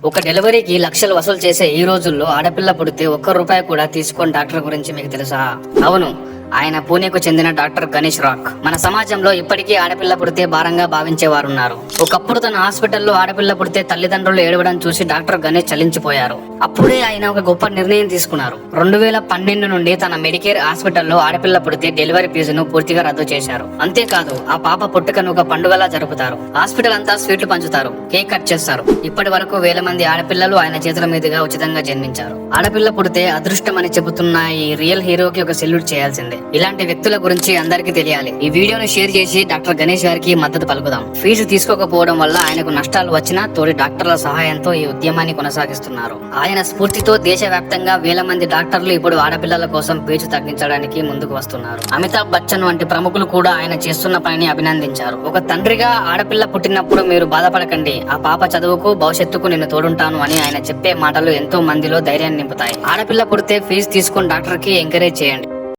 ఒక డెలివరీకి లక్షలు వసూలు చేసే ఈ రోజుల్లో ఆడపిల్ల పుడితే ఒక్క రూపాయి కూడా తీసుకొని డాక్టర్ గురించి మీకు తెలుసా? అవును, ఆయన పూణేకు చెందిన డాక్టర్ గణేష్ రాక్. మన సమాజంలో ఇప్పటికీ ఆడపిల్ల పుడితే భారంగా భావించేవారున్నారు. ఒకప్పుడు తన హాస్పిటల్లో ఆడపిల్ల పుడితే తల్లిదండ్రులు ఏడవడం చూసి డాక్టర్ గణేష్ చలించిపోయారు. అప్పుడే ఆయన ఒక గొప్ప నిర్ణయం తీసుకున్నారు. 2012 నుండి తన మెడికేర్ హాస్పిటల్లో ఆడపిల్ల పుడితే డెలివరీ ఫీజును పూర్తిగా రద్దు చేశారు. అంతేకాదు, ఆ పాప పుట్టుకను ఒక పండుగలా జరుపుతారు. హాస్పిటల్ అంతా స్వీట్లు పంచుతారు, కేక్ కట్ చేస్తారు. ఇప్పటి వరకు 1000 మంది ఆడపిల్లలు ఆయన చేతుల మీదుగా ఉచితంగా జన్మించారు. ఆడపిల్ల పుడితే అదృష్టం అని చెబుతున్న ఈ రియల్ హీరోకి ఒక సెల్యూట్ చేయాల్సిందే. ఇలాంటి వ్యక్తుల గురించి అందరికీ తెలియాలి. ఈ వీడియోను షేర్ చేసి డాక్టర్ గణేష్ గారికి మద్దతు పలుకుదాం. ఫీజు తీసుకోకపోవడం వల్ల ఆయనకు నష్టాలు వచ్చినా తోటి డాక్టర్ల సహాయంతో ఈ ఉద్యమాన్ని కొనసాగిస్తున్నారు. ఆయన స్ఫూర్తితో దేశవ్యాప్తంగా 1000 మంది డాక్టర్లు ఇప్పుడు ఆడపిల్లల కోసం ఫీజు తగ్గించడానికి ముందుకు వస్తున్నారు. అమితాబ్ బచ్చన్ వంటి ప్రముఖులు కూడా ఆయన చేస్తున్న పనిని అభినందించారు. ఒక తండ్రిగా ఆడపిల్ల పుట్టినప్పుడు మీరు బాధపడకండి, ఆ పాప చదువుకు భవిష్యత్తుకు నేను తోడుంటాను అని ఆయన చెప్పే మాటలు ఎంతో మందిలో ధైర్యాన్ని నింపుతాయి. ఆడపిల్ల పుడితే ఫీజు తీసుకుని డాక్టర్ కి ఎంకరేజ్ చేయండి.